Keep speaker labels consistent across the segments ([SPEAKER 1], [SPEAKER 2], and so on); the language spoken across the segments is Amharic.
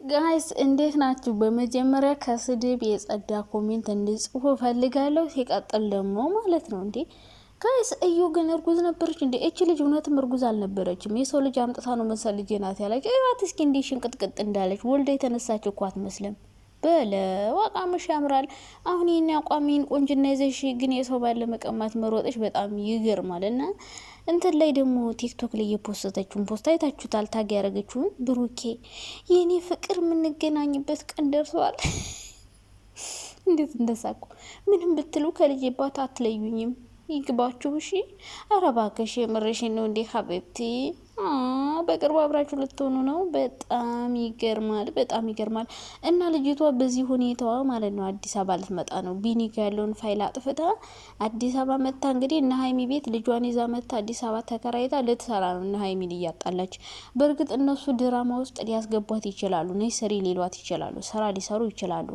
[SPEAKER 1] ጋይስ እንዴት ናችሁ? በመጀመሪያ ከስድብ የጸዳ ኮሜንት እንድጽፉ ፈልጋለሁ። ሲቀጥል ደግሞ ማለት ነው እንዴ ጋይስ እዩ ግን እርጉዝ ነበረች እንዴ? እቺ ልጅ እውነትም እርጉዝ አልነበረችም። የሰው ልጅ አምጥታ ነው መሰል ልጅ ናት ያለች። እዩት እስኪ እንዲህ ሽንቅጥቅጥ እንዳለች ወልዳ የተነሳች እኮ አትመስልም። በለው አቋምሽ ያምራል። አሁን ይህን አቋሚን ቆንጅና ይዘሽ ግን የሰው ባለ መቀማት መሮጥሽ በጣም ይገርማል። እና እንትን ላይ ደግሞ ቲክቶክ ላይ የፖስተችውን ፖስት አይታችሁታል? ታግ ያደረገችውን ብሩኬ የኔ ፍቅር የምንገናኝበት ቀን ደርሰዋል። እንዴት እንደሳቁ! ምንም ብትሉ ከልጄ ባት አትለዩኝም። ይግባችሁ እሺ። ኧረ እባክሽ የምርሽን ነው እንዴ ሀቢብቲ? በቅርቡ አብራችሁ ልትሆኑ ነው። በጣም ይገርማል፣ በጣም ይገርማል። እና ልጅቷ በዚህ ሁኔታዋ ማለት ነው አዲስ አበባ ልትመጣ ነው። ቢኒ ጋ ያለውን ፋይል አጥፍታ አዲስ አበባ መታ እንግዲህ እነ ሀይሚ ቤት ልጇን ይዛ መታ አዲስ አበባ ተከራይታ ልትሰራ ነው። እነ ሀይሚን እያጣላች። በእርግጥ እነሱ ድራማ ውስጥ ሊያስገቧት ይችላሉ፣ ነይ ስሪ ሊሏት ይችላሉ፣ ስራ ሊሰሩ ይችላሉ።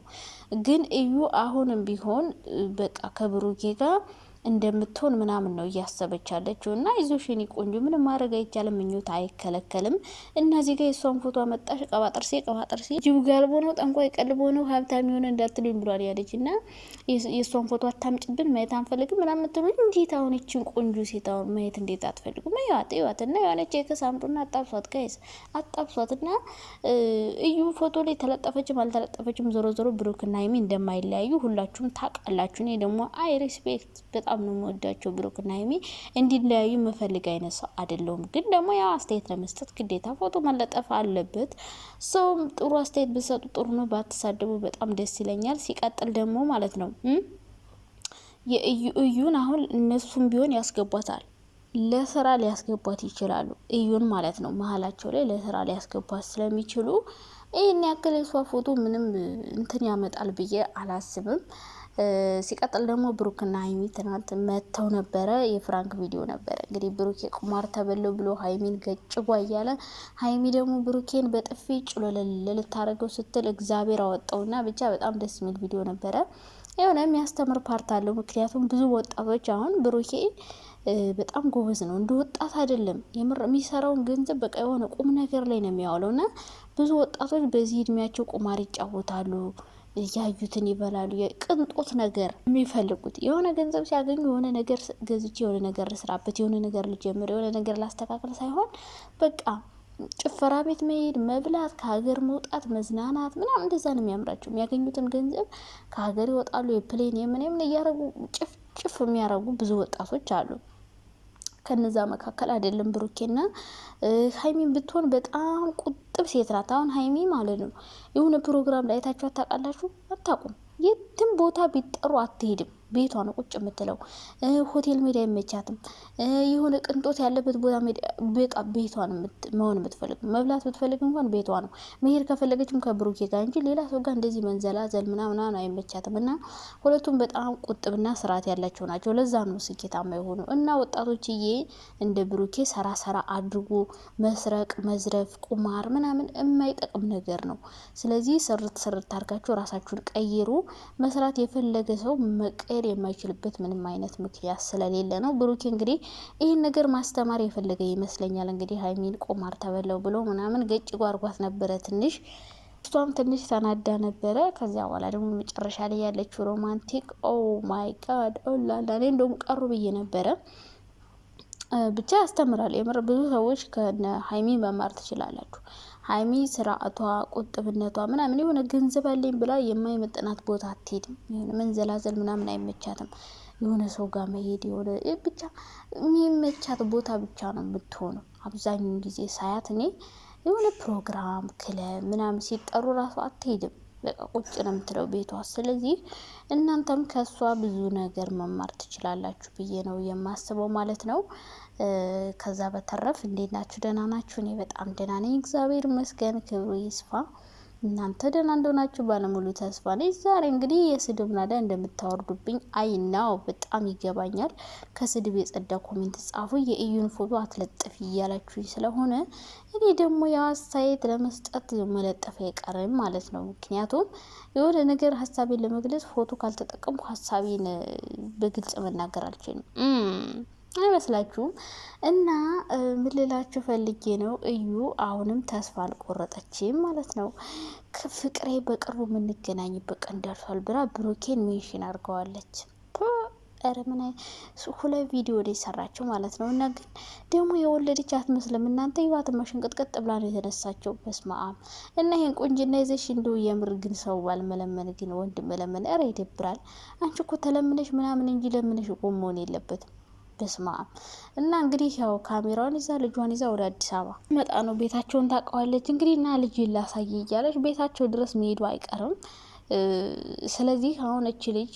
[SPEAKER 1] ግን እዩ አሁንም ቢሆን በቃ ከብሩኬ ጋር እንደምትሆን ምናምን ነው እያሰበች ያለችው። እና ይዞሽ የኔ ቆንጆ ምንም ማድረግ አይቻልም፣ ምኞት አይከለከልም። እና እዚህ ጋር የሷን ፎቶ አመጣሽ ቀባጥርሴ ጅብ ጋልቦ ነው ጠንቋይ ቀልቦ ነው ሀብታም የሆነ እንዳትሉኝ ብሏል ያለች። እና የሷን ፎቶ አታምጭብን ማየት አንፈልግም ምናምን ትሉኝ። እንዴት አሁን እችን ቆንጆ ሴት አሁን ማየት እንዴት አትፈልጉም? ይዋት እና የሆነች የከሳምጡና አጣብሷት ጋይስ አጣብሷት። እና እዩ ፎቶ ላይ ተለጠፈችም አልተለጠፈችም ዞሮ ዞሮ ብሩክና ሀይሚ እንደማይለያዩ ሁላችሁም ታውቃላችሁ። እኔ ደግሞ አይ ሪስፔክት በጣም ነው የምወዳቸው። ብሩክና ሀይሚ እንዲለያዩ መፈልግ አይነት ሰው አይደለሁም። ግን ደግሞ ያው አስተያየት ለመስጠት ግዴታ ፎቶ መለጠፍ አለበት። ሰውም ጥሩ አስተያየት ብሰጡ ጥሩ ነው፣ ባትሳደቡ በጣም ደስ ይለኛል። ሲቀጥል ደግሞ ማለት ነው እዩን አሁን እነሱም ቢሆን ያስገቧታል፣ ለስራ ሊያስገቧት ይችላሉ። እዩን ማለት ነው መሀላቸው ላይ ለስራ ሊያስገቧት ስለሚችሉ ይህን ያክል የሷ ፎቶ ምንም እንትን ያመጣል ብዬ አላስብም። ሲቀጥል ደግሞ ብሩክና ሀይሚ ትናንት መተው ነበረ። የፍራንክ ቪዲዮ ነበረ እንግዲህ ብሩኬ ቁማር ተበለው ብሎ ሀይሚን ገጭጓ እያለ ሀይሚ ደግሞ ብሩኬን በጥፊ ጭሎለል ልታደርገው ስትል እግዚአብሔር አወጣውና ብቻ በጣም ደስ የሚል ቪዲዮ ነበረ። የሆነ የሚያስተምር ፓርት አለው። ምክንያቱም ብዙ ወጣቶች አሁን ብሩኬ በጣም ጎበዝ ነው፣ እንደ ወጣት አይደለም። የምር የሚሰራውን ገንዘብ በቃ የሆነ ቁም ነገር ላይ ነው የሚያውለው። እና ብዙ ወጣቶች በዚህ እድሜያቸው ቁማር ይጫወታሉ፣ ያዩትን ይበላሉ። የቅንጦት ነገር የሚፈልጉት የሆነ ገንዘብ ሲያገኙ የሆነ ነገር ገዝቼ የሆነ ነገር ልስራበት፣ የሆነ ነገር ልጀምር፣ የሆነ ነገር ላስተካከል ሳይሆን በቃ ጭፈራ ቤት መሄድ፣ መብላት፣ ከሀገር መውጣት፣ መዝናናት ምናምን እንደዛ ነው የሚያምራቸው። የሚያገኙትን ገንዘብ ከሀገር ይወጣሉ። የፕሌን የምን እያረጉ ጭፍ የሚያረጉ ብዙ ወጣቶች አሉ። ከነዛ መካከል አይደለም ብሩኬና ሀይሚን ብትሆን በጣም ቁጥብ ሴት ናት። አሁን ሀይሚ ማለት ነው የሆነ ፕሮግራም ላይ አይታችሁ ታውቃላችሁ? አታውቁም። የትም ቦታ ቢጠሩ አትሄድም። ቤቷ ነው ቁጭ የምትለው። ሆቴል ሜዳ አይመቻትም። የሆነ ቅንጦት ያለበት ቦታ በቃ ቤቷ ነው መሆን የምትፈልግ። መብላት ብትፈልግ እንኳን ቤቷ ነው። መሄድ ከፈለገችም ከብሩኬ ጋር እንጂ ሌላ ሰው ጋር እንደዚህ መንዘላዘል ምናምን አይመቻትም። እና ሁለቱም በጣም ቁጥብና ስርዓት ያላቸው ናቸው። ለዛ ነው ስኬታማ የሆኑ። እና ወጣቶችዬ እንደ ብሩኬ ሰራ አድርጎ መስረቅ፣ መዝረፍ፣ ቁማር ምናምን የማይጠቅም ነገር ነው። ስለዚህ ስርት አድርጋችሁ ራሳችሁን ቀይሩ። መስራት የፈለገ ሰው መቀየር የማይችልበት ምንም አይነት ምክንያት ስለሌለ ነው። ብሩኬ እንግዲህ ይህን ነገር ማስተማር የፈለገ ይመስለኛል። እንግዲህ ሀይሚን ቁማር ተበለው ብሎ ምናምን ገጭ ጓርጓት ነበረ። እሷም ትንሽ ተናዳ ነበረ። ከዚያ በኋላ ደግሞ መጨረሻ ላይ ያለችው ሮማንቲክ ኦ ማይ ጋድ ኦላላ እኔ እንደውም ቀሩ ብዬ ነበረ። ብቻ ያስተምራል። የምር ብዙ ሰዎች ከነ ሀይሚ መማር ትችላላችሁ። ሀይሚ ስርዓቷ፣ ቁጥብነቷ ምናምን የሆነ ገንዘብ አለኝ ብላ የማይመጥናት ቦታ አትሄድም። የሆነ መንዘላዘል ምናምን አይመቻትም። የሆነ ሰው ጋር መሄድ የሆነ ብቻ የሚመቻት ቦታ ብቻ ነው የምትሆነው። አብዛኛውን ጊዜ ሳያት እኔ የሆነ ፕሮግራም ክለብ ምናምን ሲጠሩ ራሱ አትሄድም። በቃ ቁጭ ነው የምትለው ቤቷ። ስለዚህ እናንተም ከሷ ብዙ ነገር መማር ትችላላችሁ ብዬ ነው የማስበው ማለት ነው። ከዛ በተረፍ እንዴት ናችሁ? ደህና ናችሁ? እኔ በጣም ደህና ነኝ፣ እግዚአብሔር ይመስገን፣ ክብሩ ይስፋ። እናንተ ደህና እንደሆናችሁ ባለሙሉ ተስፋ ነኝ። ዛሬ እንግዲህ የስድብ ናዳ እንደምታወርዱብኝ አይናው በጣም ይገባኛል። ከስድብ የጸዳ ኮሜንት ጻፉ። የእዩን ፎቶ አትለጥፍ እያላችሁ ስለሆነ እኔ ደግሞ የአስተያየት ለመስጠት መለጠፍ አይቀርም ማለት ነው። ምክንያቱም የሆነ ነገር ሀሳቤን ለመግለጽ ፎቶ ካልተጠቀምኩ ሀሳቤን በግልጽ መናገር አልችልም። አይመስላችሁም? እና ምን ልላችሁ ፈልጌ ነው፣ እዩ አሁንም ተስፋ አልቆረጠችም ማለት ነው። ፍቅሬ በቅርቡ የምንገናኝበት ቀን ደርሷል ብላ ብሩኬን ሜንሽን አድርገዋለች። ኧረ ምን ሁለት ቪዲዮ ወደ ሰራቸው ማለት ነው። እና ግን ደግሞ የወለደች አትመስልም እናንተ። ይዋትማ ሽንቅጥቅጥ ብላ ነው የተነሳቸው። በስመ አብ። እና ይሄን ቁንጅና ይዘሽ እንደው የምር ግን ሰው ባልመለመን ግን ወንድ መለመን ኧረ ይደብራል። አንቺ እኮ ተለምነሽ ምናምን እንጂ ለምነሽ እኮ መሆን የለበትም። በስማ እና እንግዲህ ያው ካሜራውን ይዛ ልጇን ይዛ ወደ አዲስ አበባ መጣ ነው። ቤታቸውን ታውቀዋለች እንግዲህ እና ልጅ ላሳይ እያለች ቤታቸው ድረስ መሄዱ አይቀርም። ስለዚህ አሁን እቺ ልጅ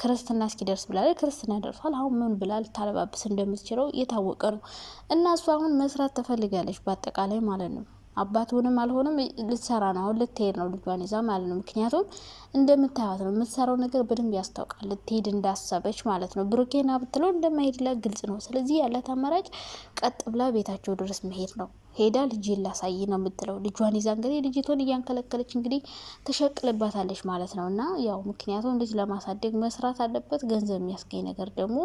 [SPEAKER 1] ክርስትና እስኪደርስ ብላለች። ክርስትና ደርሷል። አሁን ምን ብላ ልታለባብስ እንደምትችለው እየታወቀ ነው። እና እሷ አሁን መስራት ትፈልጋለች በአጠቃላይ ማለት ነው። አባቱንም አልሆንም ልትሰራ ነው። አሁን ልትሄድ ነው ልጇን ይዛ ማለት ነው። ምክንያቱም እንደምታያት ነው የምትሰራው ነገር በደንብ ያስታውቃል። ልትሄድ እንዳሰበች ማለት ነው። ብሩኬና ብትለው እንደማይሄድላት ግልጽ ነው። ስለዚህ ያላት አማራጭ ቀጥ ብላ ቤታቸው ድረስ መሄድ ነው። ሄዳ ልጅን ላሳይ ነው የምትለው። ልጇን ይዛ እንግዲህ ልጅቷን እያንከለከለች እንግዲህ ተሸቅልባታለች ማለት ነው። እና ያው ምክንያቱም ልጅ ለማሳደግ መስራት አለበት። ገንዘብ የሚያስገኝ ነገር ደግሞ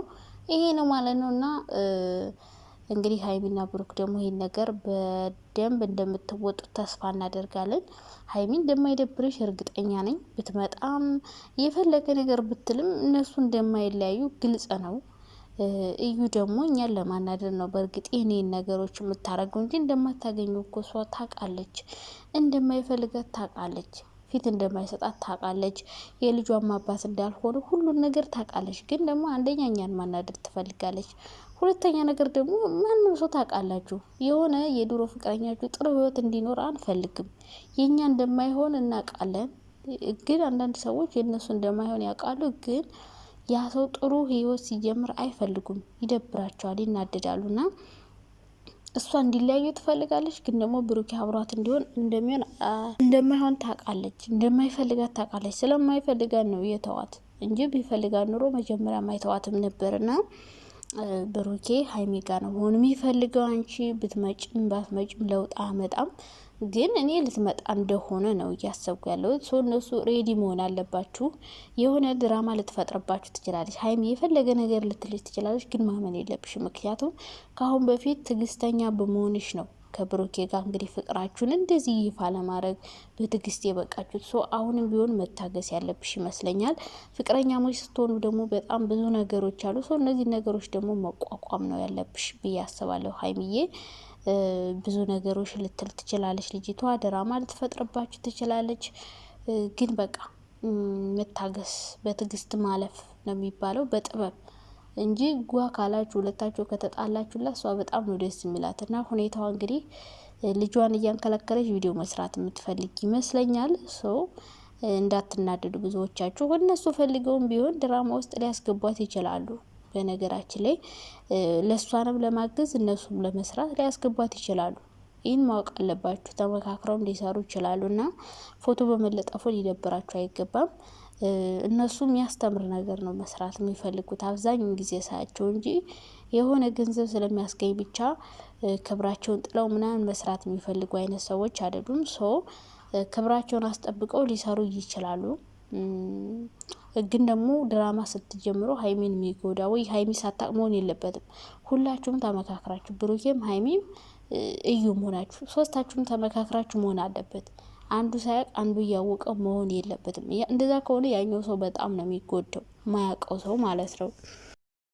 [SPEAKER 1] ይሄ ነው ማለት ነው። እና እንግዲህ ሀይሚና ብሩክ ደግሞ ይህን ነገር በደንብ እንደምትወጡት ተስፋ እናደርጋለን። ሀይሚ እንደማይደብርሽ እርግጠኛ ነኝ። ብትመጣም የፈለገ ነገር ብትልም እነሱ እንደማይለያዩ ግልጽ ነው። እዩ ደግሞ እኛን ለማናደር ነው በእርግጥ ይህን ነገሮች የምታደርገው እንጂ እንደማታገኙ እኮ እሷ ታውቃለች። እንደማይፈልጋት ታውቃለች። ፊት እንደማይሰጣት ታውቃለች። የልጇም አባት እንዳልሆነ ሁሉን ነገር ታውቃለች። ግን ደግሞ አንደኛ እኛን ማናደር ትፈልጋለች። ሁለተኛ ነገር ደግሞ ማንም ሰው ታውቃላችሁ፣ የሆነ የድሮ ፍቅረኛችሁ ጥሩ ህይወት እንዲኖር አንፈልግም። የኛ እንደማይሆን እናውቃለን። ግን አንዳንድ ሰዎች የእነሱ እንደማይሆን ያውቃሉ። ግን ያ ሰው ጥሩ ህይወት ሲጀምር አይፈልጉም፣ ይደብራቸዋል፣ ይናደዳሉና እሷ እንዲለያዩ ትፈልጋለች። ግን ደግሞ ብሩኬ አብሯት እንዲሆን እንደማይሆን ታውቃለች፣ እንደማይፈልጋት ታውቃለች። ስለማይፈልጋት ነው የተዋት እንጂ ቢፈልጋት ኑሮ መጀመሪያ ማይተዋትም ነበርና ብሩኬ ሀይሚ ጋር ነው መሆን የሚፈልገው። አንቺ ብትመጭም ባትመጭም ለውጥ አመጣም። ግን እኔ ልትመጣ እንደሆነ ነው እያሰብኩ ያለው። ሰው እነሱ ሬዲ መሆን አለባችሁ። የሆነ ድራማ ልትፈጥርባችሁ ትችላለች ሀይሚ፣ የፈለገ ነገር ልትልጅ ትችላለች። ግን ማመን የለብሽ። ምክንያቱም ከአሁን በፊት ትዕግስተኛ በመሆንሽ ነው ከብሩኬ ጋር እንግዲህ ፍቅራችሁን እንደዚህ ይፋ ለማድረግ በትዕግስት የበቃችሁት። ሰው አሁንም ቢሆን መታገስ ያለብሽ ይመስለኛል። ፍቅረኛሞች ስትሆኑ ደግሞ በጣም ብዙ ነገሮች አሉ። ሰው እነዚህ ነገሮች ደግሞ መቋቋም ነው ያለብሽ ብዬ አስባለሁ። ሀይሚዬ ብዙ ነገሮች ልትል ትችላለች ልጅቷ፣ ድራማ ልትፈጥርባችሁ ትችላለች። ግን በቃ መታገስ፣ በትዕግስት ማለፍ ነው የሚባለው፣ በጥበብ እንጂ ጓ ካላችሁ ሁለታችሁ ከተጣላችሁላት እሷ በጣም ነው ደስ የሚላት። እና ሁኔታዋ እንግዲህ ልጇን እያንከለከለች ቪዲዮ መስራት የምትፈልግ ይመስለኛል። ሰው እንዳትናደዱ ብዙዎቻችሁ። እነሱ ፈልገውም ቢሆን ድራማ ውስጥ ሊያስገቧት ይችላሉ። በነገራችን ላይ ለእሷንም ለማገዝ እነሱም ለመስራት ሊያስገቧት ይችላሉ። ይህን ማወቅ አለባችሁ። ተመካክረውም ሊሰሩ ይችላሉ። እና ፎቶ በመለጠፉ ሊደብራችሁ አይገባም። እነሱ የሚያስተምር ነገር ነው መስራት የሚፈልጉት አብዛኛውን ጊዜ ሳያቸው እንጂ የሆነ ገንዘብ ስለሚያስገኝ ብቻ ክብራቸውን ጥለው ምናምን መስራት የሚፈልጉ አይነት ሰዎች አይደሉም። ሰው ክብራቸውን አስጠብቀው ሊሰሩ ይችላሉ። ግን ደግሞ ድራማ ስትጀምሩ ሀይሚን የሚጎዳ ወይ ሀይሚ ሳታቅ መሆን የለበትም። ሁላችሁም ተመካክራችሁ ብሩኬም ሀይሚም እዩ መሆናችሁ ሶስታችሁም ተመካክራችሁ መሆን አለበት። አንዱ ሳያቅ አንዱ እያወቀ መሆን የለበትም። እንደዛ ከሆነ ያኛው ሰው በጣም ነው የሚጎዳው፣ ማያውቀው ሰው ማለት ነው።